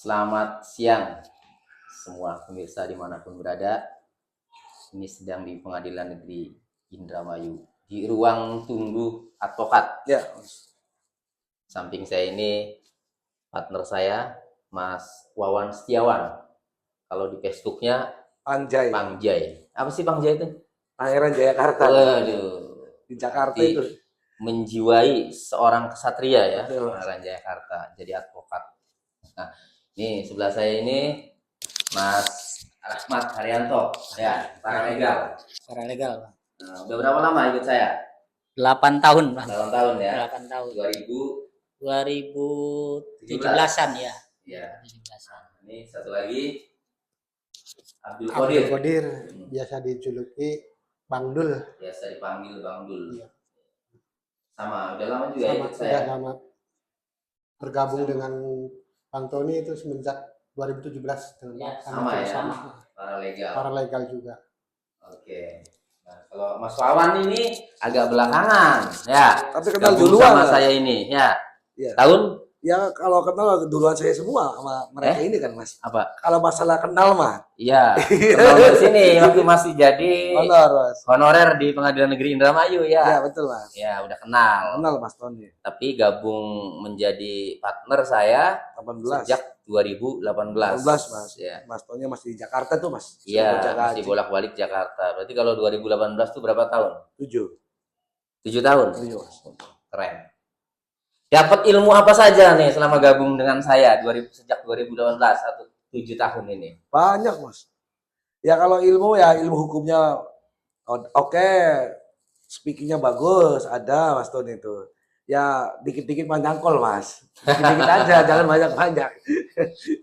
Selamat siang semua pemirsa dimanapun berada. Ini sedang di Pengadilan Negeri Indramayu di ruang tunggu advokat. Ya, Samping saya ini partner saya, Mas Wawan Setiawan. Kalau di Facebooknya Pangjai. Pangjai. Apa sih Pangjai itu? Pangeran Jayakarta. Waduh, Di Jakarta berarti itu. menjiwai seorang kesatria ya, Betul. Pangeran Jayakarta, jadi advokat. Nah, ini sebelah saya ini Mas Ahmad Haryanto, ya, paralegal. Paralegal. Nah, udah berapa lama ikut saya? 8 tahun, Bang. 8 tahun ya. 8 tahun. 2017-an ya. Iya. 17-an. Ini satu lagi Abdul Abdul Qadir. Qadir, biasa dijuluki Bang Dul. Biasa dipanggil Bang Dul. Iya. Sama, udah lama juga ikut saya. Sudah lama bergabung dengan Bang Tony itu semenjak 2017 dengan Ya, sama ya. sama. Paralegal. paralegal juga. Oke. Nah, kalau Mas Wawan ini agak belakangan, ya. Tapi kenal Gabung duluan sama lah. saya ini, ya. Iya. Tahun Ya kalau kenal duluan saya semua sama mereka ini kan, Mas. apa? Kalau masalah kenal mah Iya. Kenal di sini waktu masih jadi honor, Mas. honorer di Pengadilan Negeri Indramayu Ya, ya. betul, Mas. Ya, udah kenal. Kenal Mas Tony. Tapi gabung menjadi partner saya 18. sejak 2018. 18, Mas. Ya. Mas Tony masih di Jakarta tuh, Mas. Iya, Jaga masih haji. bolak-balik Jakarta. Berarti kalau 2018 itu berapa tahun? 7. 7 tahun. 7, Mas. Keren. Dapat ilmu apa saja nih selama gabung dengan saya sejak 2018 atau 7 tahun ini? Banyak, Mas. Ya kalau ilmu ya ilmu hukumnya oke. Speakingnya bagus, ada Mas Tony itu. Ya dikit-dikit menyangkol, Mas. Dikit-dikit aja, jangan banyak-banyak.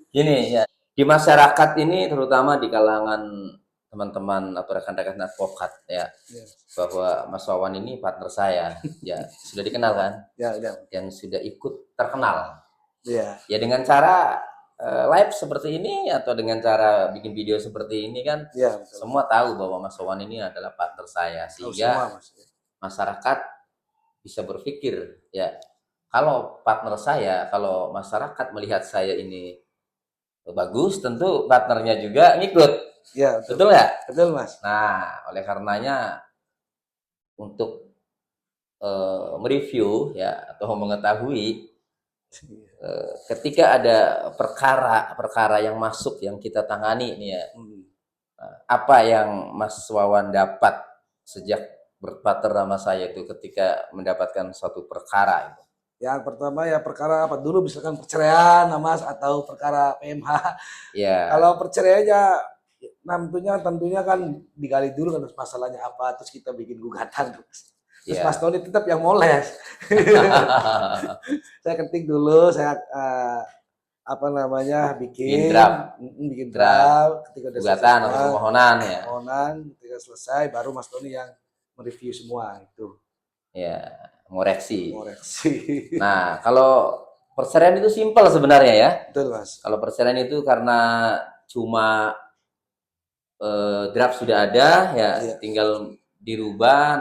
Gini ya, di masyarakat ini terutama di kalangan teman-teman atau rekan-rekan advokat ya, Ya. bahwa Mas Wawan ini partner saya, ya sudah dikenal kan, Ya. yang sudah ikut terkenal. Ya. Ya dengan cara live seperti ini atau dengan cara bikin video seperti ini kan, Ya, betul. semua tahu bahwa Mas Wawan ini adalah partner saya, Tahu sehingga semua, Mas. masyarakat bisa berpikir ya, kalau partner saya, kalau masyarakat melihat saya ini bagus, tentu partnernya juga ngikut. Ya, betul. Betul nggak? Betul, Mas. Nah, oleh karenanya untuk mereview ya atau mengetahui ketika ada perkara yang masuk yang kita tangani nih ya, apa yang Mas Wawan dapat sejak berpartner sama saya itu ketika mendapatkan suatu perkara itu? Yang pertama ya perkara apa dulu, misalkan perceraian, Mas, atau perkara PMH. Ya. Kalau perceraiannya tentunya kan digali dulu kan masalahnya apa, terus kita bikin gugatan. Terus Ya. Mas Tony tetap yang moles. Saya ketik dulu, saya bikin Bikin draft. ketika udah Gugatan atau selesai, permohonan ya. permohonan, ketika selesai baru Mas Tony yang mereview semua itu. Ya, ngoreksi. Nah, Nah, kalau perceraian itu simpel sebenarnya ya. betul, Mas. Kalau perceraian itu karena cuma draft sudah ada ya, Iya. tinggal dirubah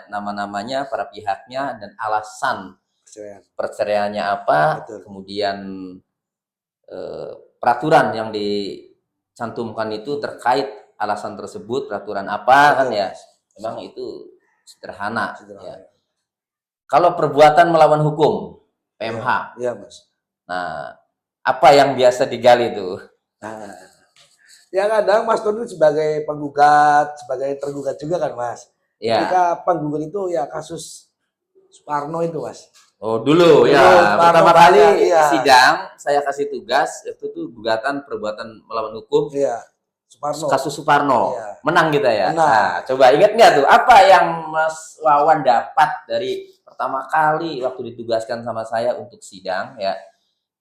nama-namanya para pihaknya dan alasan Perceraian. perceraiannya apa, Betul. kemudian peraturan yang dicantumkan itu terkait alasan tersebut, peraturan apa kan Betul, ya. Mas. Memang itu sederhana. Sederhana. Ya. Kalau perbuatan melawan hukum, PMH. Iya, Mas. Nah, apa yang biasa digali tuh? Nah, ya kadang Mas Tony sebagai penggugat, sebagai tergugat juga kan, Mas. Ya. Ketika penggugat itu ya kasus Suparno itu, Mas. Oh, dulu ya. Suparno Pertama kali banyak, iya. sidang saya kasih tugas itu tuh gugatan perbuatan melawan hukum Iya, Suparno. kasus Suparno. Iya. Menang kita ya. Menang. Nah, coba ingat nggak tuh apa yang Mas Wawan dapat dari pertama kali waktu ditugaskan sama saya untuk sidang ya?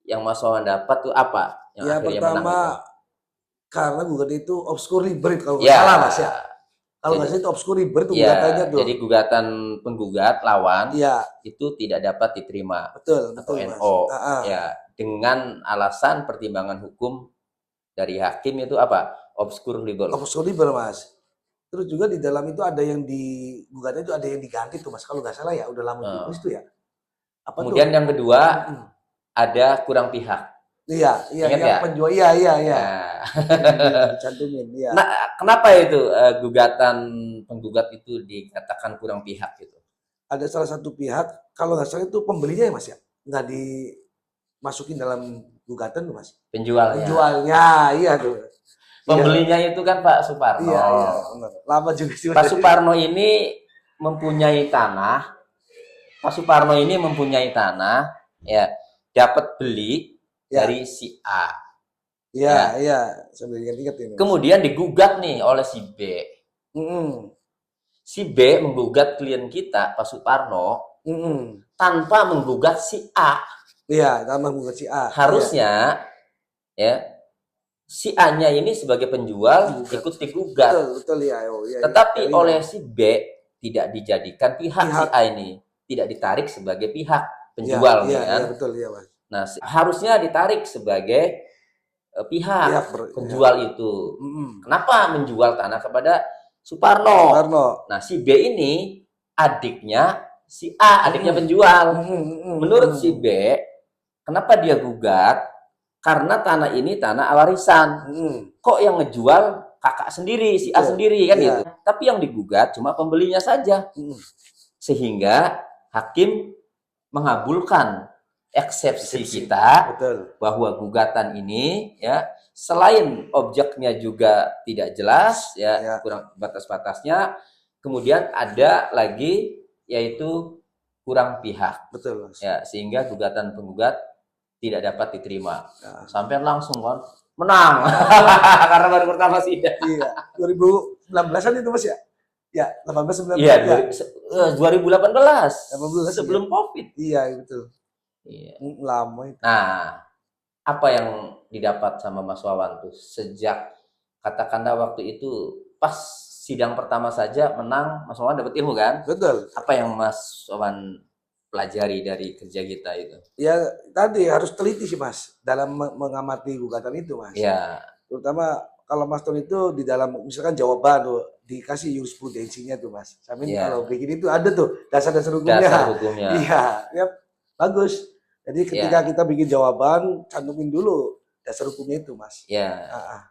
Yang Mas Wawan dapat tuh apa? Yang Ya akhirnya pertama menang itu? karena gugat itu obskur librit kalau nggak Ya. salah, Mas ya. Kalau nggak Jadi- salah itu obskur librit tuh Ya, gugatannya tuh. jadi gugatan penggugat lawan Iya, itu tidak dapat diterima betul, atau betul, Mas. NO Ah. ya, dengan alasan pertimbangan hukum dari hakim itu apa? Obscur libel. Obskur librit, Mas. Terus juga di dalam itu ada yang gugatnya itu ada yang diganti tuh, Mas. Kalau nggak salah ya udah lama juga itu ya. Apa Kemudian tuh? yang kedua Mm-mm. ada kurang pihak. Iya, iya, Ingat yang nggak? penjual, iya, iya, iya. Nah, Cantumin, iya. nah, kenapa itu gugatan penggugat itu dikatakan kurang pihak gitu? Ada salah satu pihak, kalau nggak salah itu pembelinya ya Mas ya, nggak dimasukin dalam gugatan tuh Mas. Penjualnya. Penjualnya, iya tuh. Iya, Pembelinya itu kan Pak Suparno. iya, iya, benar. Lama juga sih Mas. Pak Suparno ini mempunyai tanah. Pak Suparno ini mempunyai tanah, ya, dapat beli Ya, dari si A. iya, Ya. iya, sambil ingat-ingat ini Mas. Kemudian digugat nih oleh si B. Mm-mm, Si B menggugat klien kita, Pak Suparno, mm-mm. tanpa menggugat si A. Iya, tambah bukan si A. Iya, Harusnya, ya, si A-nya ini sebagai penjual Digugat. ikut digugat. betul, betul ya. Oh, iya, Tetapi iya. oleh si B tidak dijadikan pihak si Pihak. A ini, tidak ditarik sebagai pihak Iya, penjual iya, kan. iya, betul ya Mas. Nah, harusnya ditarik sebagai pihak Pihak penjual itu. Mm-mm. Kenapa menjual tanah kepada Suparno? Karno. Nah, si B ini adiknya si A, adiknya penjual. Menurut si B, kenapa dia gugat? Karena tanah ini tanah warisan. Kok yang ngejual kakak sendiri, si A Betul. sendiri kan Iya. gitu. Tapi yang digugat cuma pembelinya saja. Sehingga hakim mengabulkan eksepsi kita Betul. bahwa gugatan ini ya selain objeknya juga tidak jelas ya, Ya. kurang batas-batasnya, kemudian ada lagi yaitu kurang pihak Betul Mas. ya, sehingga gugatan penggugat tidak dapat diterima. Ya. Sampai langsung kan menang karena baru pertama sidang. Iya, 2019-an itu Mas ya? Ya, 18 19. Iya, ya. 2018 18, sebelum Covid. Iya, betul. Iya. Lama itu. Nah, apa yang didapat sama Mas Wawan tuh sejak katakanlah waktu itu pas sidang pertama saja menang, Mas Wawan dapat ilmu kan? Betul. Apa yang Mas Wawan pelajari dari kerja kita itu? Ya, tadi harus teliti sih Mas dalam mengamati gugatan itu Mas. Ya, Terutama kalau Mas Ton itu di dalam misalkan jawaban tuh dikasih jurisprudensinya tuh Mas. Sampai Iya. kalau bikin itu ada tuh dasar-dasar hukumnya. dasar hukumnya. Iya, ya bagus. Jadi ketika Iya. kita bikin jawaban, cantumin dulu dasar hukumnya itu Mas. Ya, Ah,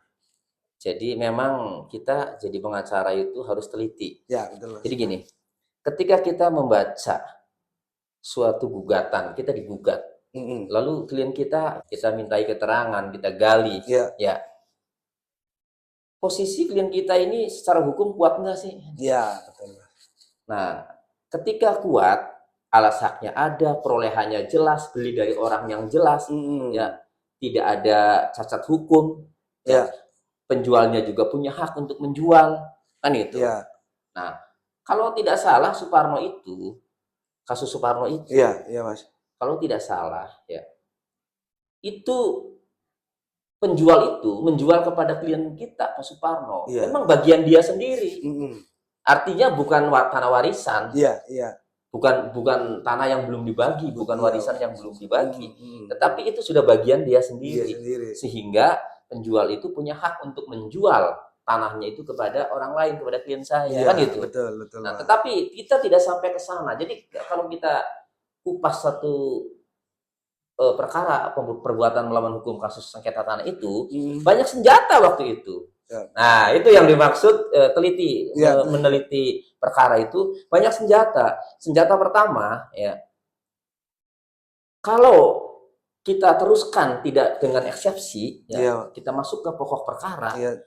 jadi memang kita jadi pengacara itu harus teliti. ya betul Mas. Jadi gini, ketika kita membaca suatu gugatan, kita digugat. Lalu klien kita mintai keterangan, kita gali. Iya. Ya. Posisi klien kita ini secara hukum kuat nggak sih? Iya, betul Mas. Nah, ketika kuat, alas haknya ada, perolehannya jelas, beli dari orang yang jelas, ya, tidak ada cacat hukum, Ya. penjualnya juga punya hak untuk menjual, kan itu. Iya. Nah, kalau tidak salah Suparno itu, kasus Suparno itu, Iya, iya Mas. kalau tidak salah, ya, itu penjual itu menjual kepada klien kita, Pak Suparno. Iya. Memang bagian dia sendiri. Artinya bukan tanah warisan, Iya, iya. bukan tanah yang belum dibagi, bukan Iya. warisan yang belum dibagi. Tetapi itu sudah bagian dia Dia sendiri. sendiri. Sehingga penjual itu punya hak untuk menjual tanahnya itu kepada orang lain, kepada klien saya, Iya, kan gitu. betul, betul. Nah, Mas. tetapi kita tidak sampai ke sana. Jadi kalau kita kupas satu perkara perbuatan melawan hukum kasus sengketa tanah itu, banyak senjata waktu itu. Ya. Nah, itu yang dimaksud teliti, Ya. meneliti perkara itu banyak senjata. Senjata pertama, ya, kalau kita teruskan tidak dengan eksepsi, ya, Iya. kita masuk ke pokok perkara, Iya.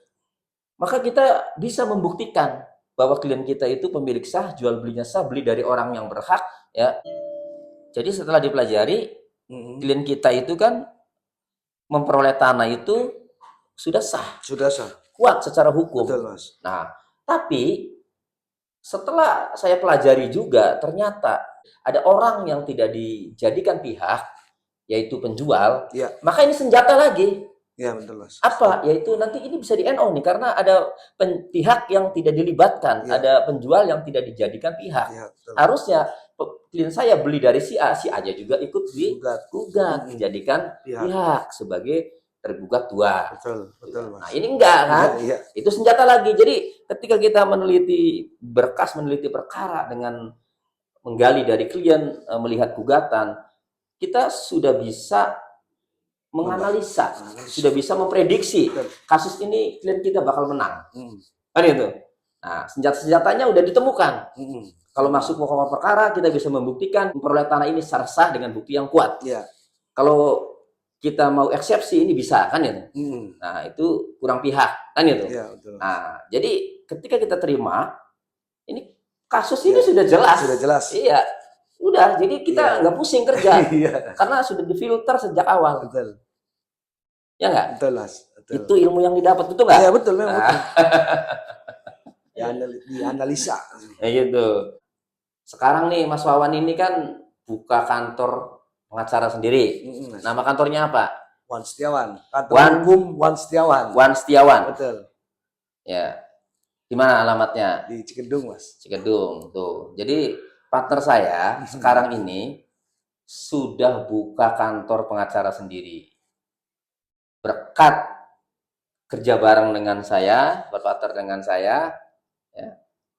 maka kita bisa membuktikan bahwa klien kita itu pemilik sah, jual belinya sah, beli dari orang yang berhak, ya. Jadi setelah dipelajari, klien kita itu kan memperoleh tanah itu sudah sah, Sudah sah. kuat secara hukum. Betul, Mas. Nah, tapi setelah saya pelajari juga ternyata ada orang yang tidak dijadikan pihak, yaitu penjual. Iya. Maka ini senjata lagi. Iya, betul, Mas. Apa? Yaitu nanti ini bisa di NO nih karena ada pihak yang tidak dilibatkan, Iya. ada penjual yang tidak dijadikan pihak. Iya, betul. Harusnya klien saya beli dari si A aja juga ikut digugat, dijadikan Pihak. pihak sebagai tergugat dua. Betul, betul, Mas. Nah, ini enggak kan? Iya, iya. Itu senjata lagi. Jadi ketika kita meneliti berkas, meneliti perkara dengan menggali dari klien, melihat gugatan, kita sudah bisa menganalisa, sudah bisa memprediksi Betul. kasus ini klien kita bakal menang. Mm, Kan itu. Nah, senjata-senjatanya udah ditemukan. mm, Kalau masuk pokok perkara, kita bisa membuktikan memperoleh tanah ini secara sah dengan bukti yang kuat. ya. Kalau kita mau eksepsi, ini bisa, kan itu. Mm, Nah, itu kurang pihak, kan itu. ya betul. Nah, jadi ketika kita terima, ini kasus ini Ya, sudah jelas. sudah jelas. Iya, udah. Jadi kita Iya. nggak pusing kerja, Iya, karena sudah difilter sejak awal. betul. Ya nggak? Betul, Mas. Betul. Itu ilmu yang didapat, betul nggak? Iya, betul, memang Nah, betul. Dianalisa. ya gitu. Sekarang nih Mas Wawan ini kan buka kantor pengacara sendiri. Mm, Mas. Nama kantornya apa? Wan Setiawan. Kantor Wan. hukum Wan Setiawan. Wan Setiawan. Betul. Ya. Di mana alamatnya? Di Cikendung, Mas. Cikedung. Tuh. Jadi partner saya sekarang ini sudah buka kantor pengacara sendiri. Berkat kerja bareng dengan saya, berpartner dengan saya, ya,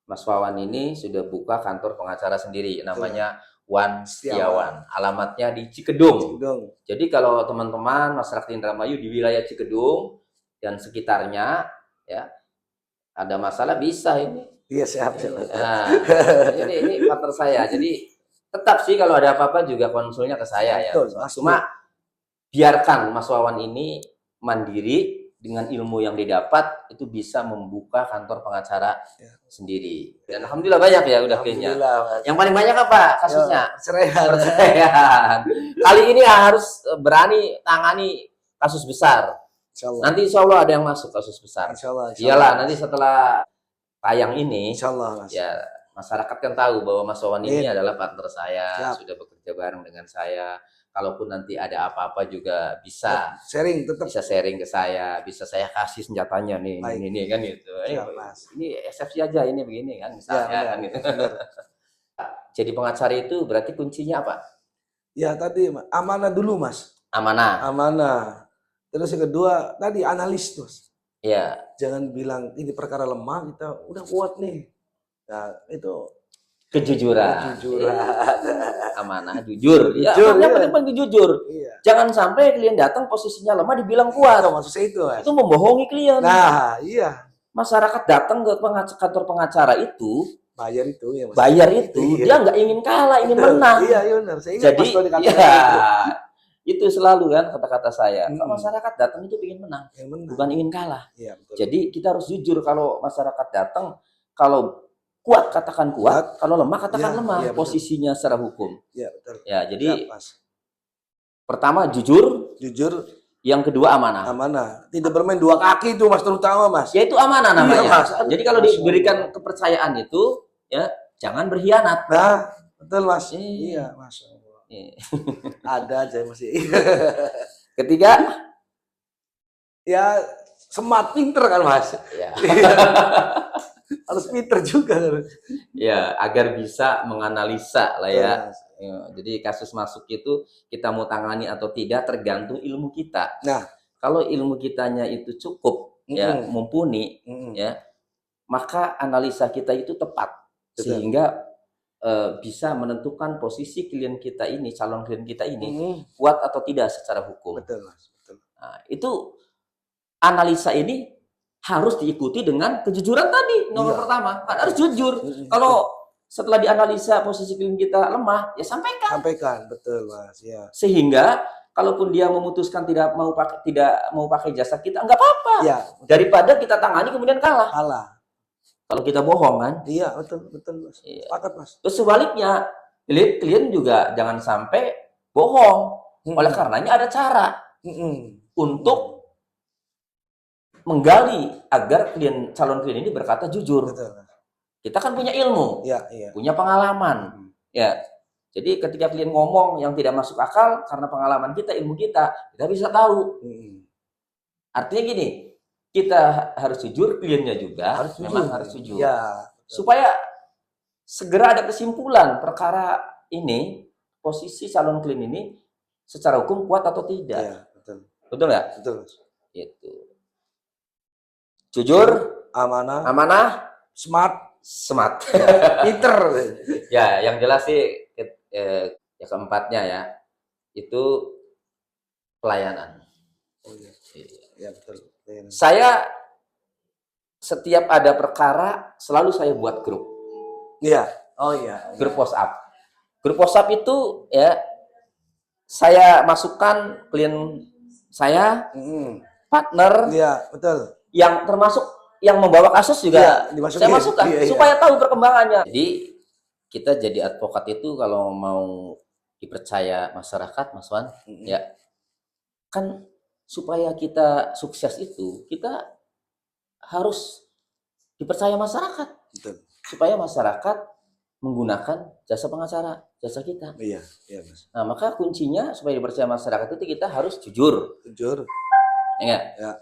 Mas Wawan ini sudah buka kantor pengacara sendiri, namanya Wan Setiawan. Alamatnya di Cikedung. Cikendung. Jadi kalau teman-teman masyarakat Indramayu di wilayah Cikedung dan sekitarnya, ya, ada masalah bisa ini. Iya, siap. Nah, jadi ini partner saya. Jadi tetap sih kalau ada apa-apa juga konsulnya ke saya ya. Betul, Mas. Cuma biarkan Mas Wawan ini mandiri dengan ilmu yang didapat itu bisa membuka kantor pengacara Ya. sendiri. Dan alhamdulillah banyak ya udah kayaknya. Alhamdulillah, Mas. Yang paling banyak apa kasusnya? Perceraian. Perceraian. Kali ini harus berani tangani kasus besar. Insyaallah. Nanti insya Allah ada yang masuk kasus besar. Insyaallah. Iyalah nanti setelah tayang ini Insyaallah, Mas. ya masyarakat kan tahu bahwa Mas Wawan ini Iya. adalah partner saya, Siap. sudah bekerja bareng dengan saya. Kalaupun nanti ada apa-apa juga bisa Sharing tetap. sharing ke saya, bisa saya kasih senjatanya nih, Baik. ini kan gitu. Siap, Mas. Ini eksepsi aja ini begini kan misalnya Ya, kan gitu. Jadi pengacara itu berarti kuncinya apa? Ya tadi amanah dulu, Mas. Amanah. Amanah. Terus yang kedua tadi analis terus. Ya, Jangan bilang ini perkara lemah, kita udah kuat nih. Nah, itu kejujuran. kejujuran. Amanah, jujur. Ya, Jujur, yang iya. penting jujur. Iya. Jangan sampai klien datang posisinya lemah dibilang kuat. Nah, maksud saya itu, Mas. Itu membohongi klien. Nah, iya. Masyarakat datang ke kantor pengacara itu, Bayar itu ya, Mas. bayar itu, Iya. dia nggak ingin kalah, ingin Betul. menang. Iya, iya benar. Saya ingat Jadi, Mas Tony kata ya, itu. itu selalu kan kata-kata saya. Kalau Mm-mm. masyarakat datang itu ingin menang, Yang benar. bukan ingin kalah. Iya, betul. Jadi kita harus jujur kalau masyarakat datang, kalau kuat katakan kuat, kalau lemah katakan Iya, lemah. iya, benar. Posisinya secara hukum. Iya, betul. Ya, Siap, jadi Mas. pertama jujur, Jujur, yang kedua amanah. amanah. Tidak bermain dua kaki itu, Mas, terutama, Mas. Ya itu amanah namanya. Iya, Mas. Jadi kalau Masya diberikan Allah. kepercayaan itu, ya jangan berkhianat. Nah, betul, Mas. Iya. Iya, Masya Allah. Iya. Ada aja masih. Ketiga, Ya, smart pinter kan, Mas. ya, Harus pinter juga. ya agar bisa menganalisa lah ya. Mas. Ya, jadi kasus masuk itu kita mau tangani atau tidak tergantung ilmu kita. Nah. Kalau ilmu kitanya itu cukup, ya Mm-mm. mumpuni, Mm-mm. ya maka analisa kita itu tepat Betul. sehingga bisa menentukan posisi klien kita ini, calon klien kita ini Mm-mm. kuat atau tidak secara hukum. Betul, Mas. Betul. Nah, itu analisa ini harus diikuti dengan kejujuran tadi nomor Iya. pertama, kan harus jujur. Mm-mm. Kalau setelah dianalisa posisi klien kita lemah, ya sampaikan. Sampaikan, betul, Mas. Ya. Sehingga kalaupun dia memutuskan tidak mau pakai jasa kita, nggak apa-apa. Ya, Daripada kita tangani kemudian kalah. kalah. Kalau kita bohong kan. Iya, betul, betul, Mas. Iya. Sepakat, Mas. Terus sebaliknya, klien juga jangan sampai bohong. Oleh karenanya ada cara Mm-mm. untuk menggali agar calon klien ini berkata jujur. Betul, Mas. Kita kan punya ilmu, Iya, iya. punya pengalaman. Ya. Jadi ketika klien ngomong yang tidak masuk akal karena pengalaman kita, ilmu kita bisa tahu. Mm-mm. Artinya gini, kita harus jujur, kliennya juga Harus memang jujur. harus jujur. Ya, betul. Supaya segera ada kesimpulan perkara ini, posisi calon klien ini secara hukum kuat atau tidak. Iya, betul. Betul nggak? Betul, Mas. Itu. Jujur, Amanah, amanah, smart, smart. pinter. Ya, yang jelas sih yang keempatnya ya, itu pelayanan. Oh, iya. Ya betul. Pelayanan. Saya setiap ada perkara selalu saya buat grup. Iya. Oh iya. Grup WhatsApp. Grup WhatsApp itu ya saya masukkan klien saya, partner, Iya, betul. yang termasuk yang membawa kasus juga Iya, dimasukin. saya masukkan Iya, iya. supaya tahu perkembangannya. Jadi kita jadi advokat itu kalau mau dipercaya masyarakat, Mas Wan, ya kan supaya kita sukses itu kita harus dipercaya masyarakat. Betul. Supaya masyarakat menggunakan jasa pengacara, jasa kita. Iya, iya, Mas. Nah, maka kuncinya supaya dipercaya masyarakat itu kita harus jujur. Jujur. Ya nggak? Ya.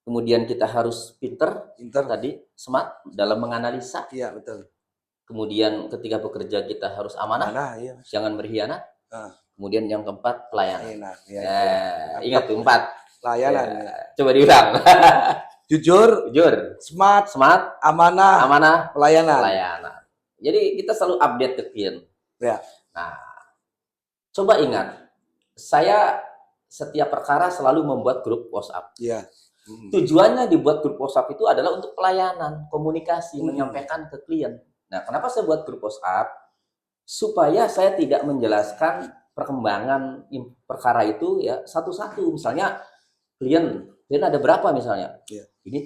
Kemudian kita harus pinter, Pintar. tadi smart dalam menganalisa. Iya, betul. Kemudian ketika bekerja kita harus amanah, Mana, iya, Mas. jangan berkhianat. Ah. Kemudian yang keempat pelayanan. Enak. Ya, Nah, ingat tuh 4. Layanan. Ya, Ya. coba diulang. Jujur, Jujur, smart, smart, amanah, amanah, pelayanan. pelayanan. Jadi kita selalu update ke klien. Ya. Nah, coba ingat, saya setiap perkara selalu membuat grup WhatsApp. Iya. Tujuannya dibuat grup WhatsApp itu adalah untuk pelayanan, komunikasi, Hmm. menyampaikan ke klien. Nah, kenapa saya buat grup WhatsApp? Supaya saya tidak menjelaskan perkembangan perkara itu ya satu-satu. Misalnya klien ada berapa misalnya? Iya. Ini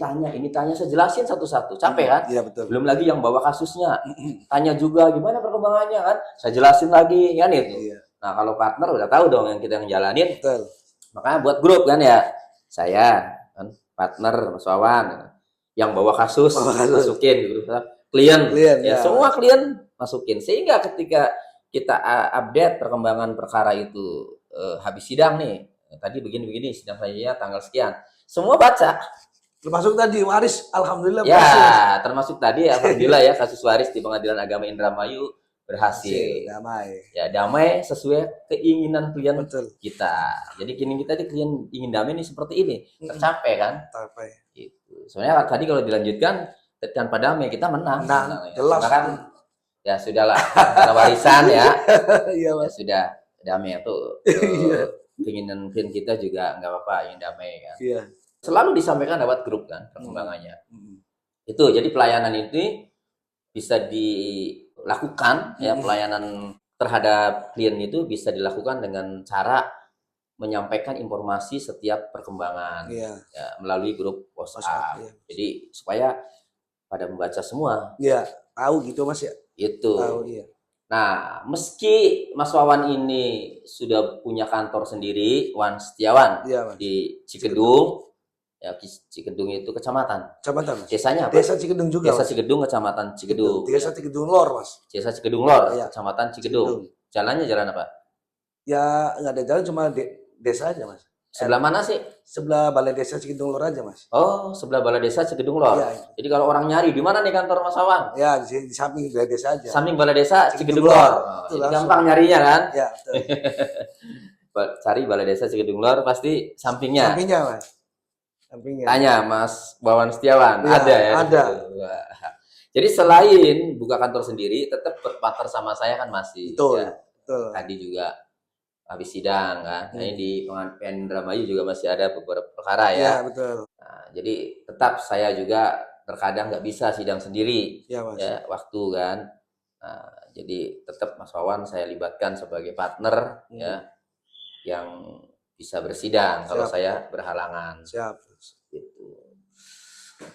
tanya, saya jelasin satu-satu. Capek kan? Iya, betul. Belum lagi yang bawa kasusnya. Tanya juga gimana perkembangannya kan? Saya jelasin lagi kan itu. Iya, Nah, kalau partner udah tahu dong yang kita yang jalanin. betul. Makanya buat grup kan ya. Saya kan partner Mas Wawan yang bawa kasus Bawa kasus. masukin gitu. Klien ya. ya, semua klien masukin. Sehingga ketika kita update perkembangan perkara itu habis sidang nih. Tadi begini-begini sidang saya tanggal sekian. Semua baca. Termasuk tadi waris, alhamdulillah Ya, berhasil. termasuk tadi alhamdulillah ya kasus waris di Pengadilan Agama Indramayu berhasil. Damai. Ya, damai sesuai keinginan klien Betul. kita. Jadi kini kita di klien ingin damai ini seperti ini, tercapai kan? Sampai. Gitu. Sebenarnya tadi kalau dilanjutkan tanpa damai kita menang. Menang, Ya. jelas. Karena kan ya sudahlah, karena warisan ya. Iya, Ya Mas. sudah damai itu. Iya. Keinginan klien kita juga nggak apa-apa ingin damai kan. Iya. Selalu disampaikan lewat grup kan perkembangannya. Itu jadi pelayanan itu bisa dilakukan ya, pelayanan terhadap klien itu bisa dilakukan dengan cara menyampaikan informasi setiap perkembangan Iya. ya, melalui grup WhatsApp. Iya. Jadi supaya pada membaca semua Iya, tahu gitu Mas ya. itu. Tahu iya. Nah, meski Mas Wawan ini sudah punya kantor sendiri, Wan Setiawan Iya, Mas. di Cikedung, ya Cikedung itu kecamatan. Kecamatan, Mas. Desanya apa? Desa Cikedung juga. Desa Mas. Cikedung, kecamatan Cikedung. Desa Cikedung Lor, Mas. Desa Cikedung Lor, Iya. kecamatan Cikedung. Jalannya jalan apa? Ya nggak ada jalan, cuma desa aja, Mas. Sebelah mana sih? Sebelah balai desa Cikedung Lor aja, Mas. Oh, sebelah balai desa Cikedung Lor. Iya. Jadi kalau orang nyari di mana nih kantor Mas Wawan? Ya di samping balai desa aja. Samping balai desa Cikedung Cikedung Lor. Lor. Itu Jadi langsung. gampang nyarinya kan? Ya, betul. Cari balai desa Cikedung Lor pasti sampingnya. Sampingnya, Mas. Sampingnya. Tanya Mas Wawan Setiawan, Iya, ada ya? di ada. situ? Wah. Jadi selain buka kantor sendiri, tetap berpartner sama saya kan masih. Betul. Ya. Betul. Tadi juga habis sidang kan. Nah, ini di Pengadilan Indramayu juga masih ada beberapa perkara ya. Iya, betul. Nah, jadi tetap saya juga terkadang nggak bisa sidang sendiri Iya, Mas. ya waktu kan. Nah, jadi tetap Mas Wawan saya libatkan sebagai partner ya yang bisa bersidang kalau Siap. saya berhalangan. Siap. Gitu.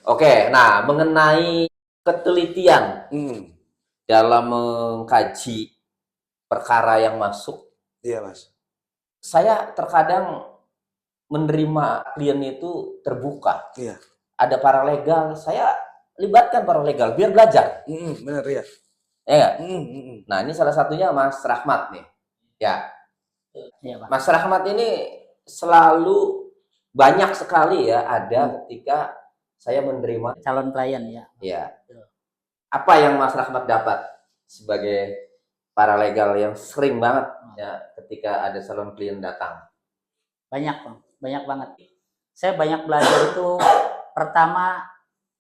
Oke, nah mengenai ketelitian dalam mengkaji perkara yang masuk, Iya, Mas. saya terkadang menerima klien itu terbuka. Iya. Ada paralegal, saya libatkan paralegal biar belajar. Benar ya. Ya nggak? Mm-mm. Nah, ini salah satunya Mas Rahmat nih. Ya, Iya, Pak. Mas Rahmat ini selalu banyak sekali ya ada ketika saya menerima. Calon klien ya. Ya. Apa yang Mas Rahmat dapat sebagai paralegal yang sering banget ya ketika ada calon klien datang? Banyak, Bang. Banyak banget. Saya banyak belajar itu pertama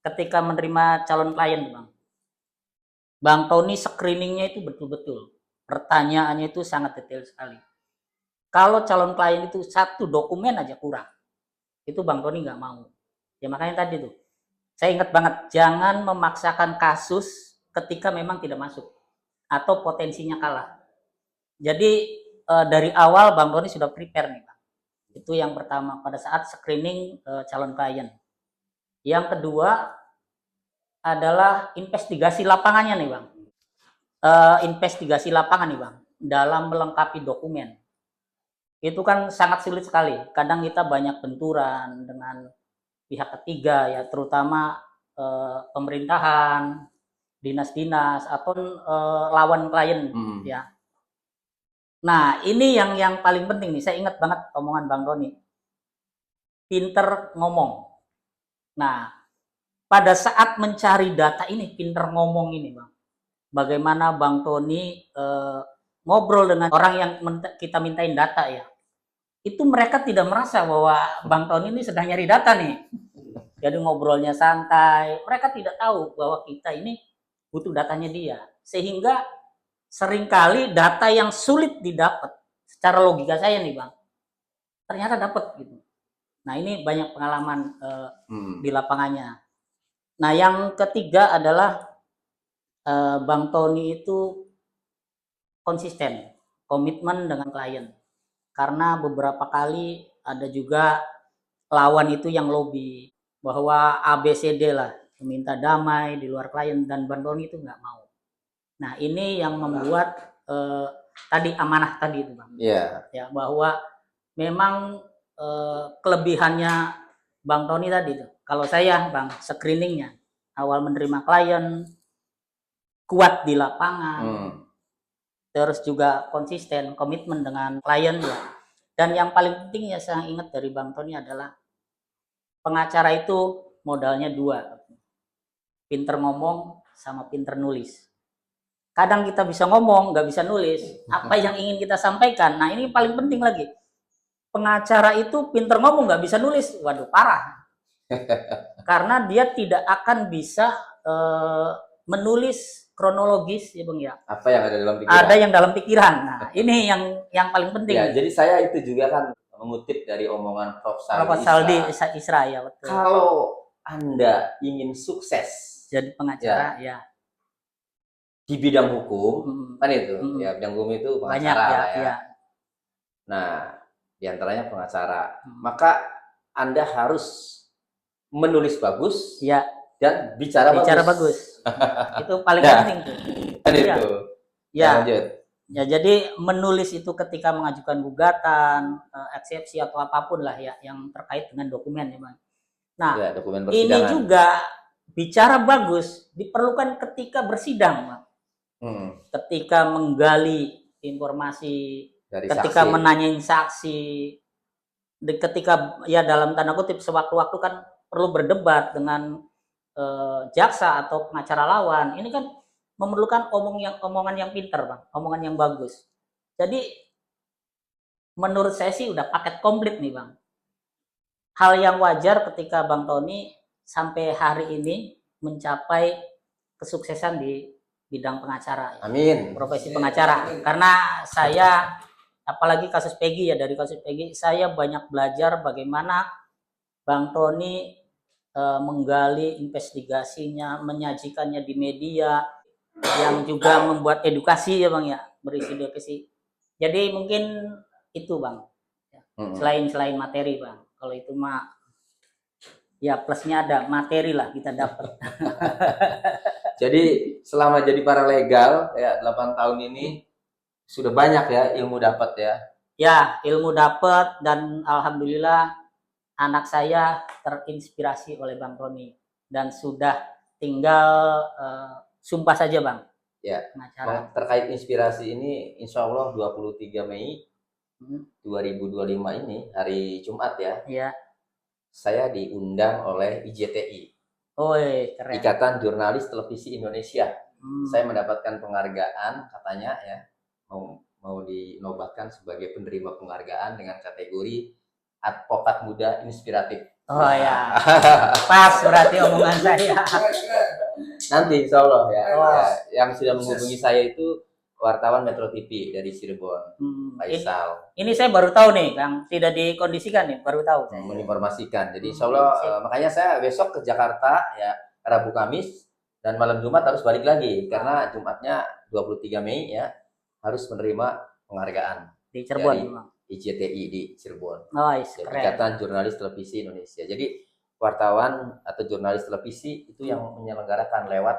ketika menerima calon klien, Bang. Bang Tony screeningnya itu betul-betul. Pertanyaannya itu sangat detail sekali. Kalau calon klien itu satu dokumen aja kurang. Itu Bang Tony nggak mau. Ya makanya tadi tuh, saya ingat banget, jangan memaksakan kasus ketika memang tidak masuk atau potensinya kalah. Jadi dari awal Bang Tony sudah prepare nih Bang. Itu yang pertama pada saat screening calon klien. Yang kedua adalah investigasi lapangannya nih Bang. Investigasi lapangan nih Bang, dalam melengkapi dokumen. Itu kan sangat sulit sekali. Kadang kita banyak benturan dengan pihak ketiga ya, terutama pemerintahan, dinas-dinas atau lawan klien ya. Nah, ini yang paling penting nih. Saya ingat banget omongan Bang Tony. Pinter ngomong. Nah, pada saat mencari data ini, pinter ngomong ini Bang. Bagaimana Bang Tony ngobrol dengan orang yang kita mintain data ya. Itu mereka tidak merasa bahwa Bang Tony ini sedang nyari data nih. Jadi ngobrolnya santai. Mereka tidak tahu bahwa kita ini butuh datanya dia. Sehingga seringkali data yang sulit didapat, secara logika saya nih Bang, ternyata dapat gitu. Nah ini banyak pengalaman di lapangannya. Nah yang ketiga adalah Bang Tony itu konsisten, komitmen dengan klien. Karena beberapa kali ada juga lawan itu yang lobby bahwa ABCD lah, meminta damai di luar klien, dan Bang Tony itu nggak mau. Nah ini yang membuat tadi amanah tadi itu Bang. Iya. Ya bahwa memang kelebihannya Bang Tony tadi tuh. Kalau saya Bang, screeningnya awal menerima klien, kuat di lapangan, terus juga konsisten, komitmen dengan klien ya. Dan yang paling penting ya saya ingat dari Bang Tony adalah pengacara itu modalnya dua, pinter ngomong sama pinter nulis. Kadang kita bisa ngomong, nggak bisa nulis apa yang ingin kita sampaikan. Nah ini paling penting lagi, pengacara itu pinter ngomong nggak bisa nulis, waduh parah. Karena dia tidak akan bisa menulis kronologis ya Bang ya. Apa yang ada dalam pikiran? Ada yang dalam pikiran. Nah ini yang paling penting. Ya, jadi saya itu juga kan mengutip dari omongan Prof. Saldi Isra ya betul. Kalau Anda ingin sukses jadi pengacara ya di bidang hukum kan itu ya, bidang hukum itu pengacara banyak, ya. Nah diantaranya pengacara, maka Anda harus menulis bagus ya dan bicara bagus. Itu paling penting tuh. Kan itu ya lanjut. Ya jadi menulis itu ketika mengajukan gugatan, eksepsi atau apapun lah ya yang terkait dengan dokumen ya Bang. Nah ya, dokumen ini juga bicara bagus diperlukan ketika bersidang Bang. Ketika menggali informasi, dari ketika menanyain saksi, ketika ya dalam tanda kutip sewaktu-waktu kan perlu berdebat dengan jaksa atau pengacara lawan. Ini kan memerlukan omongan yang pinter Bang, omongan yang bagus. Jadi menurut saya sih udah paket komplit nih Bang. Hal yang wajar ketika Bang Tony sampai hari ini mencapai kesuksesan di bidang pengacara. Amin. Profesi pengacara. Karena saya, apalagi kasus Peggy ya, dari kasus Peggy, saya banyak belajar bagaimana Bang Tony menggali investigasinya, menyajikannya di media, yang juga membuat edukasi ya Bang ya, berisi edukasi. Jadi mungkin itu Bang. Selain materi Bang. Kalau itu mah ya plusnya ada materi lah kita dapat. Jadi selama jadi paralegal ya 8 tahun ini sudah banyak ya ilmu dapat ya. Ya, ilmu dapat dan alhamdulillah anak saya terinspirasi oleh Bang Tony dan sudah tinggal sumpah saja Bang. Ya. Terkait inspirasi ini insya Allah 23 Mei 2025 ini hari Jumat ya. Iya. Saya diundang oleh IJTI. Keren. Ikatan Jurnalis Televisi Indonesia. Saya mendapatkan penghargaan katanya ya, mau dinobatkan sebagai penerima penghargaan dengan kategori advokat muda inspiratif. Ya, pas berarti omongan saya. Nanti insya Allah ya, yang sudah menghubungi saya itu wartawan Metro TV dari Cirebon, Faisal. Ini saya baru tahu nih, Kang. Tidak dikondisikan nih, baru tahu. saya. Menginformasikan. Jadi insya Allah makanya saya besok ke Jakarta ya Rabu Kamis dan malam Jumat harus balik lagi karena Jumatnya 23 Mei ya harus menerima penghargaan Di Cirebon, dari Bang. IJTI di Cirebon. Nice, Ya, keren. Ikatan Jurnalis Televisi Indonesia. Jadi wartawan atau jurnalis televisi itu yang menyelenggarakan lewat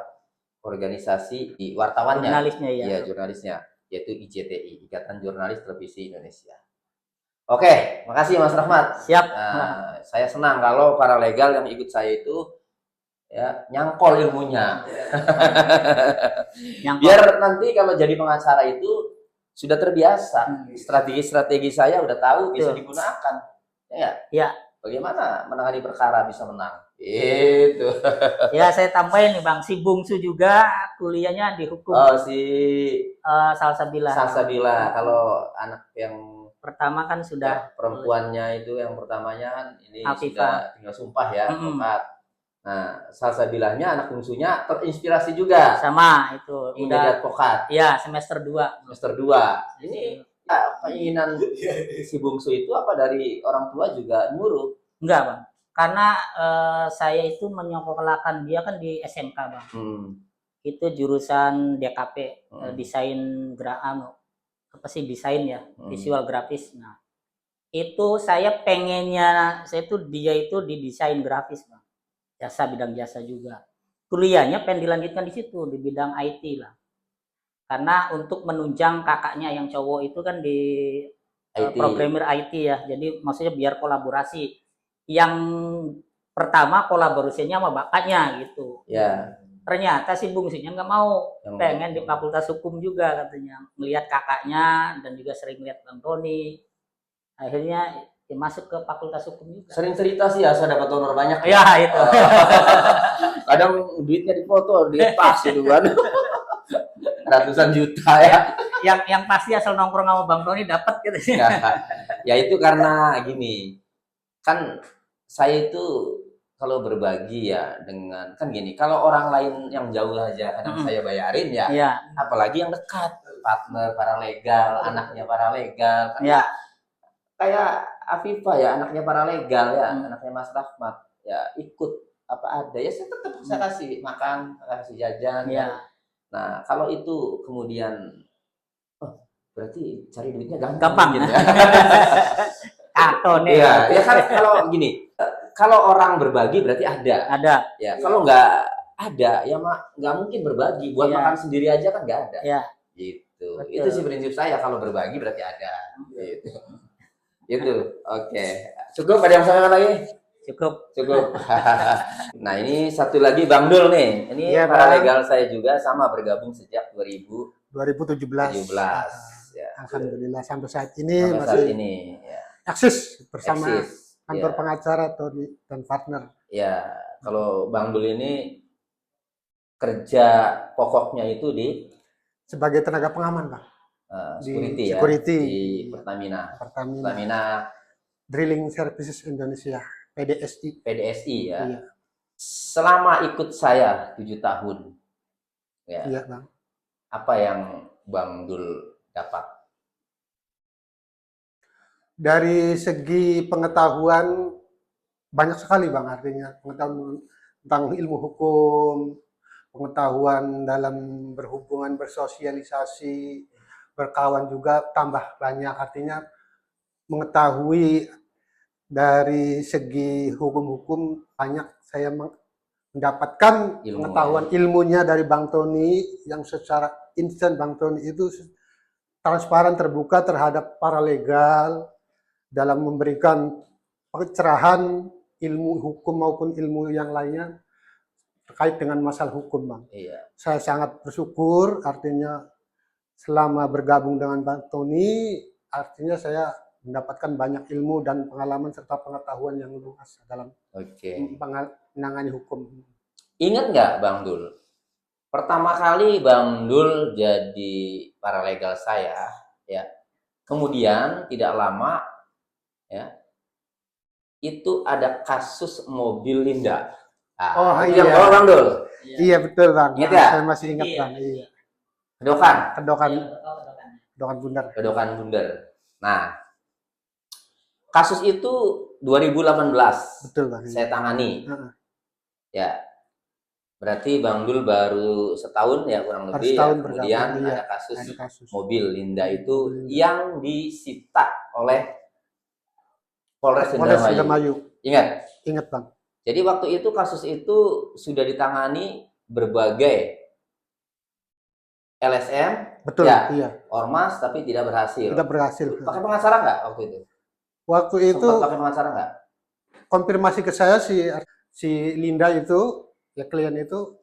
organisasi di wartawannya. Jurnalisnya ya. Iya, jurnalisnya yaitu IJTI, Ikatan Jurnalis Televisi Indonesia. Oke, makasih Mas Rahmat. Siap. Nah, saya senang kalau para legal yang ikut saya itu ya nyangkol ilmunya. Yang Biar nanti kalau jadi pengacara itu sudah terbiasa. Strategi-strategi saya udah tahu bisa Betul. digunakan. Ya. Ya. Bagaimana menangani perkara bisa menang? Itu. Ya, saya tambahin nih, Bang. Si Bungsu juga kuliahnya di hukum. Oh, si Salsabila. Salsabila. Kalau anak yang Pertama kan sudah perempuannya itu yang pertamanya kan ini Afifah. sudah tinggal sumpah ya, Mm-mm. advokat. Nah, Salsabilanya anak bungsunya terinspirasi juga sama itu. ingin Udah jadi advokat ya semester 2. semester 2. Ini keinginan si bungsu itu apa dari orang tua juga nyuruh? Enggak, Bang. Karena saya itu menyekolahkan dia kan di SMK, Bang. Itu jurusan DKP, desain apa sih desain ya, visual grafis. Nah, itu saya pengennya dia itu di desain grafis, Bang. Bidang jasa juga. Kuliahnya pengen dilanjutkan di situ di bidang IT lah. Karena untuk menunjang kakaknya yang cowok itu kan di IT. programmer IT ya. Jadi maksudnya biar kolaborasi. Yang pertama kolaborasinya sama bapaknya gitu. Ya. Ternyata si bungsunya nggak mau, pengen di Fakultas Hukum juga katanya. Melihat kakaknya dan juga sering lihat Bang Tony. Akhirnya ya masuk ke Fakultas Hukum juga. Sering cerita sih ya, saya dapat honor banyak. Ya itu. Kadang duitnya dipoto, dilepas gitu kan. Ratusan juta ya. Yang pasti asal nongkrong sama Bang Tony dapat gitu. Ya itu karena gini. Kan saya itu kalau berbagi ya dengan kan gini, kalau orang lain yang jauh aja kadang saya bayarin ya. Iya. Apalagi yang dekat, partner paralegal, anaknya paralegal. Kan Ya. Kayak Afifah ya, anaknya paralegal ya, anaknya Mas Rahmat ya ikut apa ada ya saya tetap saya kasih makan, kasih jajan. Ya. Nah, kalau itu kemudian berarti cari duitnya Gampang gitu ya. Kato nih. Iya, ya kan kalau gini, kalau orang berbagi berarti ada. Ada. Ya, kalau nggak ada ya nggak mungkin berbagi. Buat makan sendiri aja kan nggak ada. Ya. Gitu. Betul. Itu sih prinsip saya, kalau berbagi berarti ada. Gitu. Itu. Oke. Cukup, ada yang sampaikan lagi? Cukup. Nah, ini satu lagi Bang Dul nih. Ini Iya, paralegal saya juga sama bergabung sejak 2017. 2017. Ya. Alhamdulillah sampai saat ini Sampai masih saat ini ya. eksis bersama Eksis. kantor Ya. pengacara Tony dan partner. Ya, kalau Bang Dul ini kerja pokoknya itu di Sebagai tenaga pengaman, Pak. security, security ya, di Pertamina Drilling Services Indonesia, PDSI ya. Iya. Selama ikut saya 7 tahun, ya, Iya, Bang. apa yang Bang Dul dapat? Dari segi pengetahuan banyak sekali, Bang, artinya pengetahuan tentang ilmu hukum, pengetahuan dalam berhubungan, bersosialisasi, berkawan juga tambah banyak, artinya mengetahui dari segi hukum-hukum banyak saya mendapatkan pengetahuan ilmunya dari Bang Tony yang secara instan. Bang Tony itu transparan, terbuka terhadap paralegal dalam memberikan pencerahan ilmu hukum maupun ilmu yang lainnya terkait dengan masalah hukum, Bang. Iya. Saya sangat bersyukur, artinya selama bergabung dengan Bang Tony, artinya saya mendapatkan banyak ilmu dan pengalaman serta pengetahuan yang luas dalam menangani hukum. Ingat nggak Bang Dul? Pertama kali Bang Dul jadi paralegal saya, ya. Kemudian tidak lama, ya, itu ada kasus mobil Linda. Nah, Oh iya, iya, Bang Dul. Iya betul, Bang. Ingat ya? Saya masih ingat, Iya. Bang. Iya. Kedokan. Kedokan, Iya, kedokan. Kedokan Bundar. Kedokan Bundar. Nah, kasus itu 2018 Betul Bang. saya tangani. Heeh. Ya, berarti Bang Dul baru setahun ya kurang Baru lebih ya. setahun Kemudian bergabung, iya. ada kasus Ada kasus. mobil Linda itu Mobil Linda. yang disita oleh Polres Polres Indramayu. Indramayu. Ingat? Ingat Bang. Jadi waktu itu kasus itu sudah ditangani berbagai LSM, Betul, ya, iya. ormas, tapi tidak berhasil. Tidak berhasil. Pakai pengacara nggak waktu itu? Waktu itu Sempat pakai pengacara nggak? konfirmasi ke saya si Linda itu, ya klien itu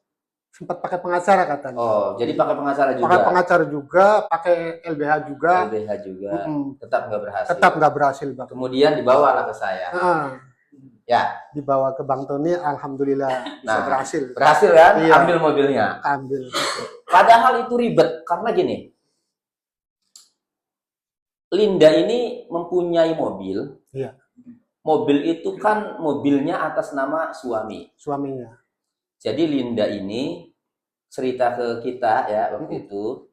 sempat pakai pengacara katanya. Oh, jadi pakai pengacara juga. Pakai pengacara juga, pakai LBH juga. LBH juga. Mm-mm. Tetap nggak berhasil. Tetap nggak berhasil Bang. Kemudian dibawalah ke saya. Heeh. Ya, Dibawa ke Bang Tony, alhamdulillah bisa Nah. berhasil. berhasil kan? Iya. Ambil mobilnya. Ambil. Padahal itu ribet karena gini. Linda ini mempunyai mobil. Iya. Mobil itu kan mobilnya atas nama suami. Suaminya. Jadi Linda ini cerita ke kita ya waktu itu,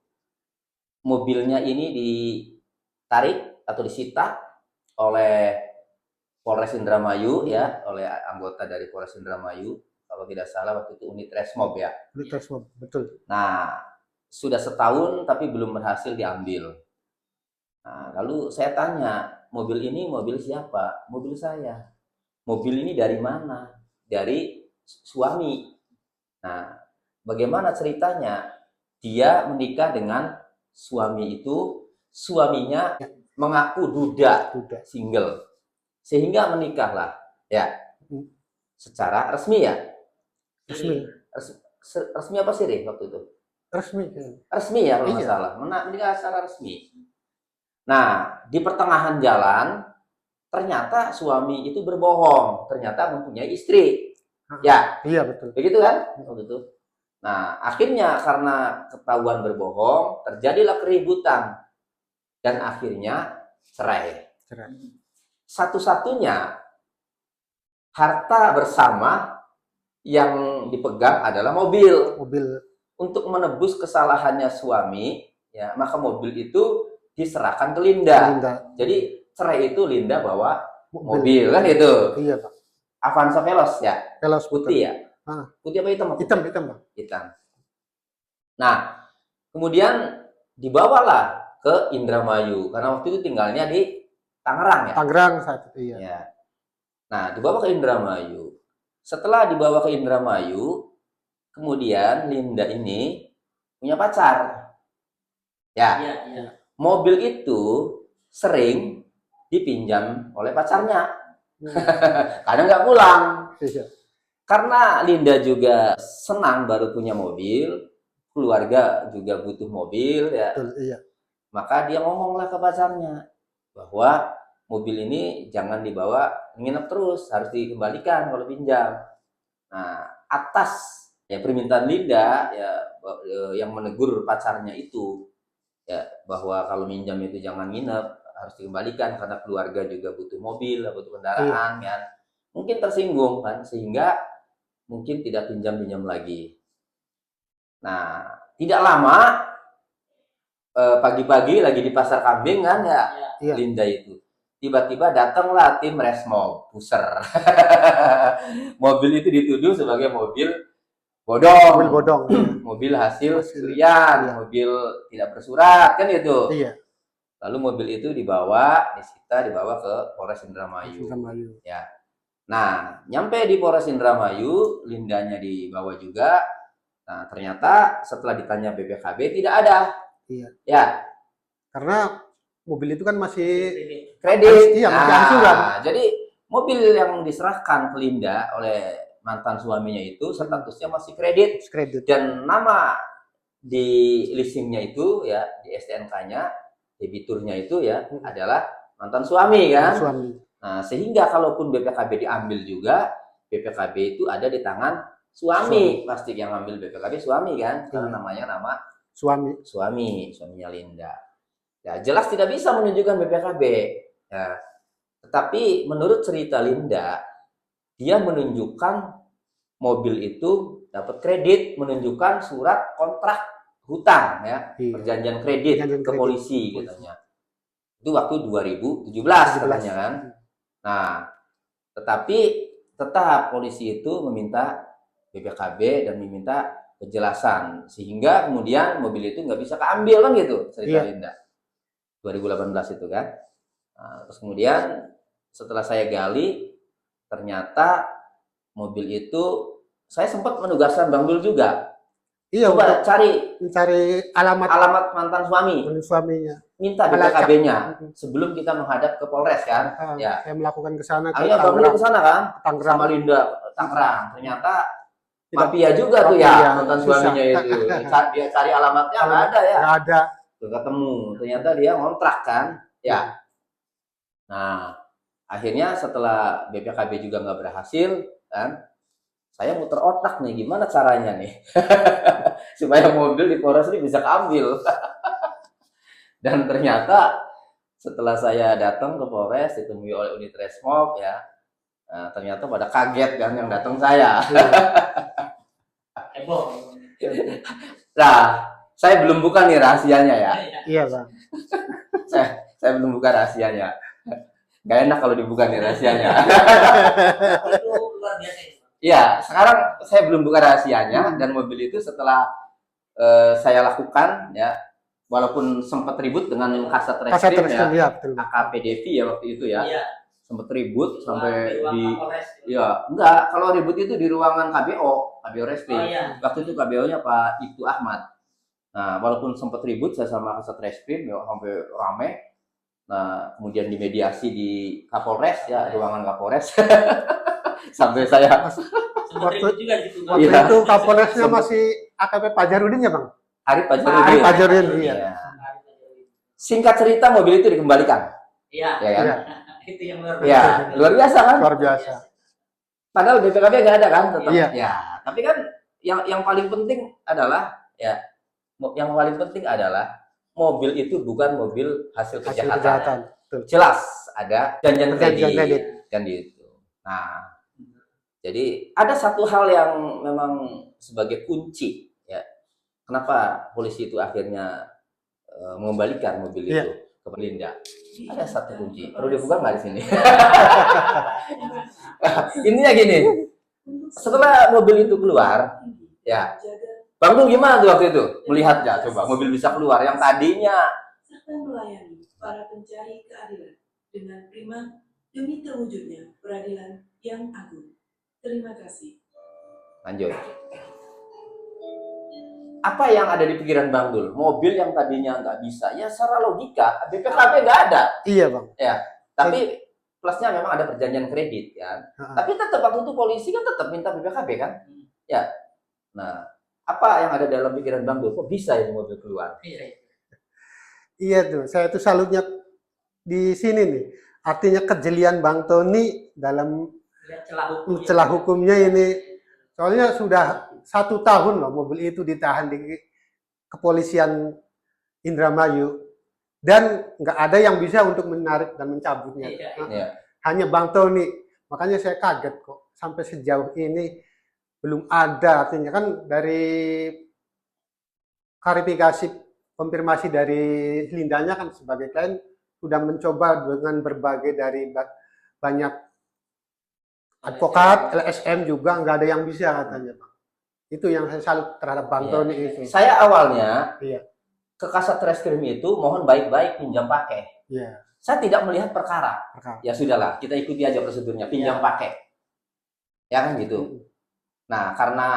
mobilnya ini ditarik atau disita oleh Polres Indramayu ya, oleh anggota dari Polres Indramayu, kalau tidak salah waktu itu unit Resmob ya. Betul. Nah, sudah setahun tapi belum berhasil diambil. Nah, lalu saya tanya, mobil ini mobil siapa? Mobil saya. Mobil ini dari mana? Dari suami. Nah, bagaimana ceritanya? Dia menikah dengan suami itu, suaminya mengaku duda, Udah. single. Sehingga menikahlah, ya. Secara resmi ya. Resmi. Resmi apa sih, Rih, waktu itu? Resmi kayaknya. Resmi ya kalau nggak Iya. salah. Menikah secara resmi. Nah, di pertengahan jalan, ternyata suami itu berbohong. Ternyata mempunyai istri. Ya, Iya betul. begitu kan? Waktu itu. Nah, akhirnya karena ketahuan berbohong, terjadilah keributan. Dan akhirnya cerai. Satu-satunya harta bersama yang dipegang adalah mobil. Untuk menebus kesalahannya suami, ya, maka mobil itu diserahkan ke Linda. Jadi cerai itu Linda bawa mobil kan itu. Iya Pak. Avanza Veloz ya. Veloz Putih ya. Putih apa hitam? Hitam Bang. Hitam. Nah, kemudian dibawalah ke Indramayu karena waktu itu tinggalnya di Tangerang ya. Tangerang saat itu iya. Ya. Nah, dibawa ke Indramayu. Setelah dibawa ke Indramayu, kemudian Linda ini punya pacar. Ya. Iya. Mobil itu sering dipinjam oleh pacarnya. Kadang nggak pulang. Iya. Karena Linda juga senang baru punya mobil, keluarga juga butuh mobil ya. Betul, iya. Maka dia ngomonglah ke pacarnya bahwa mobil ini jangan dibawa nginep terus, harus dikembalikan kalau pinjam. Nah, atas ya permintaan Linda ya yang menegur pacarnya itu ya bahwa kalau minjam itu jangan nginep, harus dikembalikan karena keluarga juga butuh mobil, butuh kendaraan kan. Mungkin tersinggung kan sehingga mungkin tidak pinjam-pinjam lagi. Nah, tidak lama pagi-pagi lagi di pasar kambing kan ya, Iya. Linda itu. Tiba-tiba datanglah tim Resmob, Puser. Mobil itu dituduh sebagai mobil bodong. Mobil bodong. Mobil hasil Hasil, curian, iya. mobil tidak bersurat kan itu. Iya. Lalu mobil itu dibawa ke Polres Indramayu. Ya. Nah, nyampe di Polres Indramayu, Lindanya dibawa juga. Nah, ternyata setelah ditanya BPKB tidak ada. Iya. Ya. Karena mobil itu kan masih kredit. Iya, masih angsuran. Jadi mobil yang diserahkan ke Linda oleh mantan suaminya itu statusnya masih kredit. Dan nama di leasingnya itu ya, di STNK-nya, debiturnya itu ya adalah mantan suami kan. Nah, sehingga kalaupun BPKB diambil juga, BPKB itu ada di tangan suami. Pasti yang ambil BPKB suami kan, karena namanya nama suaminya Linda. Ya, jelas tidak bisa menunjukkan BPKB. Ya. Tetapi menurut cerita Linda, dia menunjukkan mobil itu dapat kredit, menunjukkan surat kontrak hutang ya, Iya. perjanjian kredit Perjanjian ke kredit. polisi katanya. Itu waktu 2017 katanya kan. Nah, tetapi tetap polisi itu meminta BPKB dan meminta penjelasan sehingga kemudian mobil itu nggak bisa keambil kan gitu cerita Iya. Linda 2018 itu kan. Nah, terus kemudian setelah saya gali ternyata mobil itu saya sempat menugaskan Bang Dul juga. Iya, Coba untuk cari alamat mantan suami, suaminya. minta Melacak. BPKB-nya sebelum kita menghadap ke Polres kan. Ya. Saya melakukan ke sana ke Akhirnya Bang Dul ke sana kan Tangerang. sama Linda Tangerang. Ternyata Tidak- mafia juga tuh mafia, ya mantan susah. suaminya itu. Dia cari alamatnya nggak ada ya. Nggak ada. Tuh, ketemu. Ternyata dia ngontrak kan. Ya. Nah, akhirnya setelah BPKB juga nggak berhasil kan, saya muter otak nih gimana caranya nih supaya mobil di Polres ini bisa keambil. Dan ternyata setelah saya datang ke Polres ditemui oleh unit Resmob ya, ternyata pada kaget kan yang datang saya. Heboh. Nah, saya belum buka nih rahasianya ya. Iya, Bang. Saya belum buka rahasianya. Gak enak kalau dibuka nih rahasianya. Itu luar biasa itu. Iya, sekarang saya belum buka rahasianya dan mobil itu setelah saya lakukan ya, walaupun sempat ribut dengan Kasat Kasat Reskrim Reskrim, ya, ya, betul. AKP Devi ya waktu itu ya, Iya. sempat ribut sampai ruang di, Kapolres. ya enggak, kalau ribut itu di ruangan KBO Reskrim. Oh iya. Waktu itu KBO-nya Pak Ibtu Ahmad. Nah, walaupun sempat ribut saya sama Kasat Reskrim ya sampai rame. Nah, kemudian dimediasi di Kapolres ya, ruangan Kapolres. Sampai saya Sempat ribut juga di situ. Waktu Iya. itu Kapolresnya Sempat. masih AKP Pajarudin ya, Bang? Arif Arif Pajarudin. Pajarudin, iya. Iya. Singkat cerita mobil itu dikembalikan, Iya. ya kan? Iya. Itu yang luar Ya, luar biasa kan? Luar biasa. Padahal BPKB nggak ada kan, tetap. Iya. Ya, tapi kan yang paling penting adalah ya, yang paling penting adalah mobil itu bukan mobil hasil Hasil kejahatan. kejahatan. Betul. Jelas ada perjanjian Perjanjian kredit kredit. kan gitu. Nah, jadi ada satu hal yang memang sebagai kunci ya. Kenapa polisi itu akhirnya mengembalikan mobil Iya. itu ke Linda? Ada satu kunci. Perlu dibuka nggak di sini? Intinya gini. Setelah mobil itu keluar, ya. Bang Dul gimana tuh waktu itu melihatnya? Coba mobil bisa keluar yang tadinya serta melayani para pencari keadilan dengan prima demi terwujudnya peradilan yang agung. Terima kasih. lanjut. Apa yang ada di pikiran Bang Dul? Mobil yang tadinya nggak bisa, ya secara logika BPKB nggak ada. Iya, Bang. Tapi plusnya memang ada perjanjian kredit kan. Tapi tetap waktu itu polisi kan tetap minta BPKB kan. Ya. Nah, apa yang ada dalam pikiran Bang Dul? Kok bisa ini mobil keluar? Iya tuh, saya tuh salutnya di sini nih. Artinya kejelian Bang Tony dalam celah hukumnya ini. Soalnya sudah 1 tahun loh mobil itu ditahan di kepolisian Indramayu dan nggak ada yang bisa untuk menarik dan mencabutnya. Iya. Hanya Bang Tony. Makanya saya kaget kok sampai sejauh ini belum ada. Artinya kan dari klarifikasi konfirmasi dari Lindanya kan sebagai klien sudah mencoba dengan berbagai dari banyak advokat, LSM juga nggak ada yang bisa katanya, Pak. Itu yang saya salut terhadap Bang Tony itu. Saya awalnya Iya. ke Kasat Reskrim itu mohon baik-baik pinjam pakai. Iya. Saya tidak melihat perkara. Perkara. Ya sudahlah, kita ikuti aja prosedurnya, pinjam pakai. Ya kan gitu. Nah, karena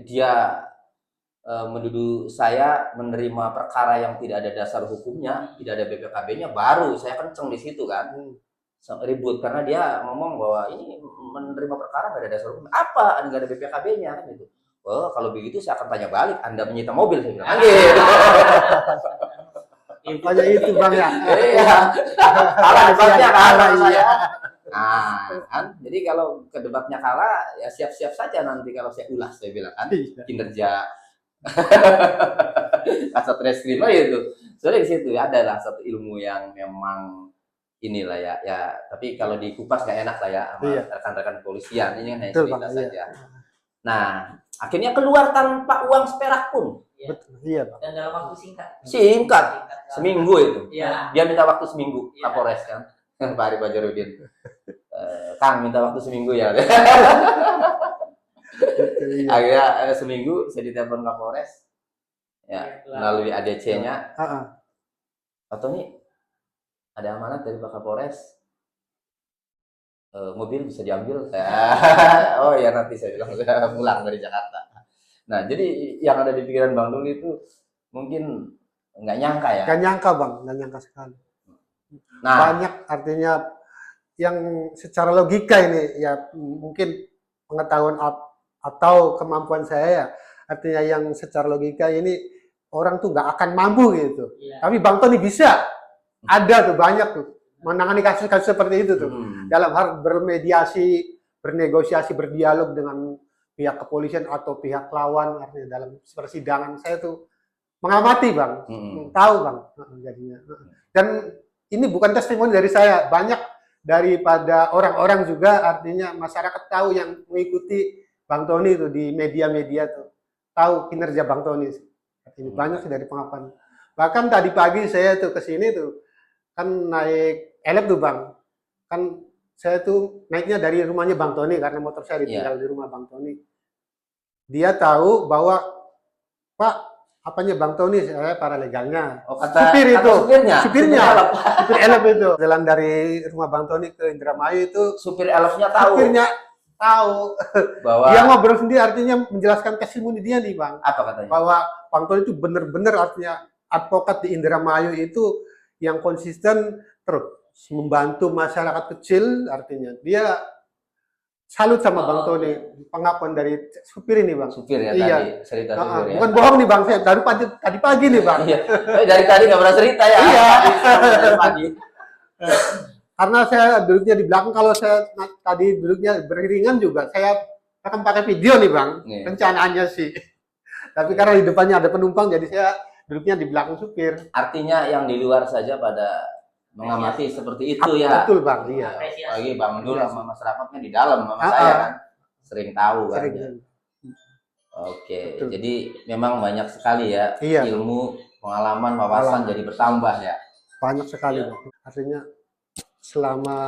dia menuduh saya menerima perkara yang tidak ada dasar hukumnya, tidak ada BPKB-nya, baru saya kenceng di situ kan. Ribut karena dia ngomong bahwa ini menerima perkara nggak ada dasar hukum. Apa? Nggak ada BPKB-nya kan gitu. Oh, kalau begitu saya akan tanya balik. Anda menyita mobil, saya bilang. Makanya itu Bang ya. Iya. Kalah debatnya kalah Iya. saya. Nah, kan. Jadi kalau ke debatnya kalah, ya siap-siap saja nanti kalau saya ulas, saya bilang kan. Kinerja Kasat Reskrim itu. Soalnya di situ ya adalah satu ilmu yang memang inilah ya. Tapi kalau dikupas nggak enak lah ya sama rekan-rekan kepolisian. Ini kan hanya Betul, cerita Bang, saja. Nah, akhirnya keluar tanpa uang seperak pun. Betul, iya Bang. Dan dalam waktu singkat. Singkat, seminggu itu. Iya. Dia minta waktu seminggu, Iya. Kapolres kan. Pak Ari Bajarudin. Kang minta waktu seminggu ya. Betul, iya. Akhirnya seminggu saya ditelepon Kapolres. Ya, melalui ADC-nya. Heeh. Atau nih ada amanat dari Pak Kapolres. Mobil bisa diambil. Oh ya nanti saya bilang saya pulang dari Jakarta. Nah, jadi yang ada di pikiran Bang Dul itu mungkin nggak nyangka ya. Gak nyangka Bang, gak nyangka sekali. Nah, Banyak artinya yang secara logika ini ya mungkin pengetahuan atau kemampuan saya ya, artinya yang secara logika ini orang tuh nggak akan mampu gitu. Iya. Tapi Bang Tony bisa, ada tuh banyak tuh menangani kasus-kasus seperti itu tuh. Dalam hal bermediasi, bernegosiasi, berdialog dengan pihak kepolisian atau pihak lawan, artinya dalam persidangan saya tuh mengamati Bang, tahu Bang jadinya. Dan ini bukan testimoni dari saya, banyak daripada orang-orang juga, artinya masyarakat tahu yang mengikuti Bang Tony itu di media-media tuh, tahu kinerja Bang Tony. Ini banyak sih dari pengakuan. Bahkan tadi pagi saya tuh ke sini tuh kan naik elep tuh Bang. Kan saya tuh naiknya dari rumahnya Bang Tony karena motor saya ditinggal di rumah Bang Tony. Dia tahu bahwa Pak, apanya Bang Tony, saya para legalnya. oh, kata Supir itu, supirnya. supirnya. Elf. Supir elep itu. Jalan dari rumah Bang Tony ke Indramayu itu Supir elfnya tahu supirnya tahu. bahwa Dia ngobrol sendiri artinya menjelaskan testimoni dia nih Bang. apa katanya? Bahwa Bang Tony itu benar-benar artinya advokat di Indramayu itu yang konsisten terus membantu masyarakat kecil, artinya dia salut sama Bang Tony, pengakuan dari supir ini Bang. Supir ya Iya. tadi cerita supir ya. Bukan bohong nih Bang, saya tadi pagi nih Bang. Iya. Dari tadi nggak pernah cerita ya. Iya. Dari pagi. Karena saya duduknya di belakang, kalau saya tadi duduknya beriringan juga, saya akan pakai video nih Bang, Iya. rencanaannya sih. Tapi karena di depannya ada penumpang, jadi saya duduknya di belakang supir. Artinya yang di luar saja pada mengamati seperti itu ya. Betul Bang, iya. Apalagi Bang Dul sama masyarakatnya di dalam sama saya kan. Sering tahu kan. Sering. Ya. Oke, Betul. jadi memang banyak sekali ya Iya. ilmu, pengalaman, wawasan jadi bertambah ya. Banyak sekali Bang. Artinya selama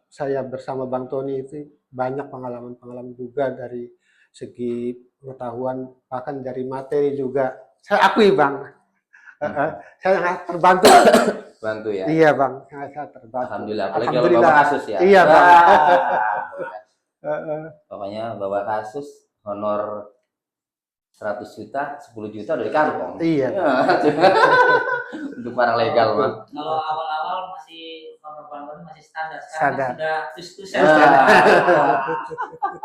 saya bersama Bang Tony itu banyak pengalaman-pengalaman juga dari segi pengetahuan, bahkan dari materi juga. Saya akui Bang, saya sangat terbantu. Bantu ya. Iya Bang, saya terbantu. Alhamdulillah, apalagi kalau bawa kasus ya. Iya Bang. Pokoknya bawa kasus honor 100 juta, 10 juta dari kantong. Iya. Untuk para legal, Bang. Kalau awal-awal masih honor masih standar, Standar. sekarang sudah tus-tus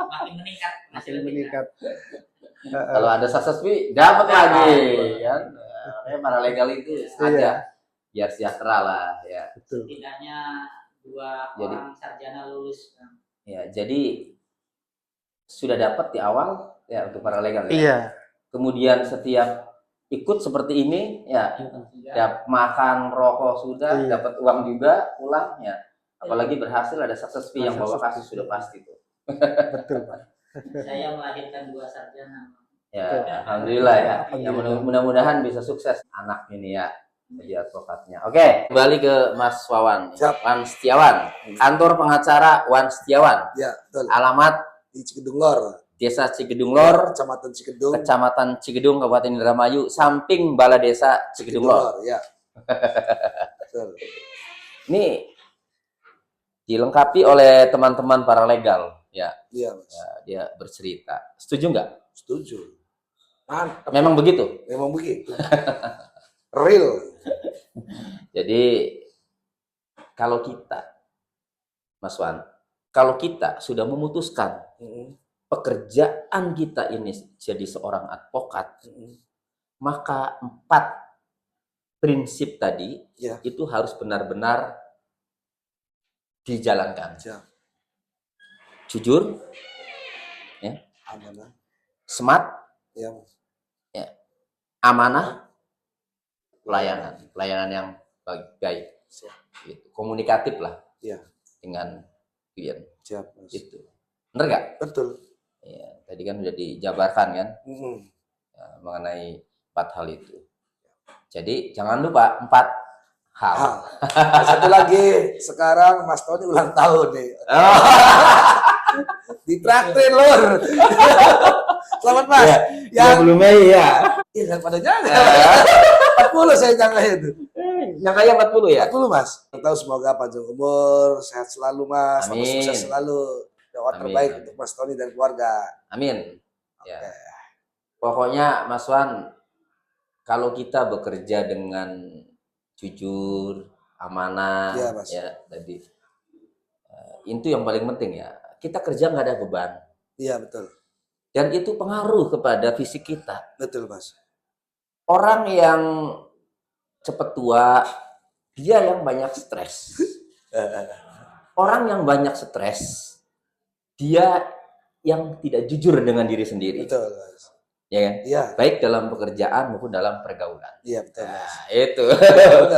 makin meningkat, Masih meningkat. Kalau ada success fee, dapat lagi kan. Para legal itu sengaja biar sejahtera lah ya. Betul. Setidaknya 2 orang sarjana lulus. Ya, jadi sudah dapat di awal ya untuk para legal ya. Iya. Kemudian setiap ikut seperti ini ya, tiap makan rokok sudah, Iya. dapat uang juga pulang ya. Apalagi berhasil ada sukses fee yang bawa kasus sudah pasti tuh. Betul Pak. Saya melahirkan 2 sarjana. Ya, alhamdulillah ya. Ya, Alhamdulillah. mudah-mudahan bisa sukses anak ini ya jadi advokatnya. Oke, kembali ke Mas Wawan. Siap. Wan Setiawan, kantor pengacara Wan Setiawan. Ya, betul. Alamat Di Cigedung Lor, Desa Cigedung Lor, Kecamatan Cigedung, Kecamatan Cigedung, Kabupaten Indramayu, samping Balai Desa Cigedung Lor. ya. Betul. Ini dilengkapi oleh teman-teman paralegal ya. Iya, Mas. Ya, dia bercerita. Setuju nggak? Setuju. Mantap. Memang begitu. Memang begitu. Real. Jadi kalau kita, Mas Wan, kalau kita sudah memutuskan pekerjaan kita ini jadi seorang advokat, maka 4 prinsip tadi Ya. itu harus benar-benar dijalankan. Siap. Jujur, Amanah. smart, Ya. amanah, pelayanan yang baik, Siap. gitu. Komunikatif lah Ya. dengan klien, Siap, Mas. gitu. Bener nggak? Betul. Ya. tadi kan udah dijabarkan kan Mm-mm. mengenai 4 hal itu. Jadi jangan lupa 4 hal. Hal. Satu lagi, sekarang Mas Tony ulang tahun nih. Ditraktir lur. Selamat Mas. Yang 20 Mei ya. Iya daripada jangan. 40 saya nyangka itu. Nyangkanya 40 ya? 40 Mas. Tahu semoga panjang umur, sehat selalu Mas, sama Amin. sukses selalu. Doa Amin. terbaik untuk Mas Tony dan keluarga. Amin. Ya. Oke. Pokoknya Mas Wan, kalau kita bekerja dengan jujur, amanah, Iya, Mas. ya tadi itu yang paling penting ya. Kita kerja nggak ada beban, Iya betul. dan itu pengaruh kepada fisik kita. Betul Mas. Orang yang cepat tua, dia yang banyak stres. Orang yang banyak stres, dia yang tidak jujur dengan diri sendiri. Betul Mas. Ya kan? Iya, Baik dalam pekerjaan maupun dalam pergaulan. iya betul Mas. Nah, itu. Benar.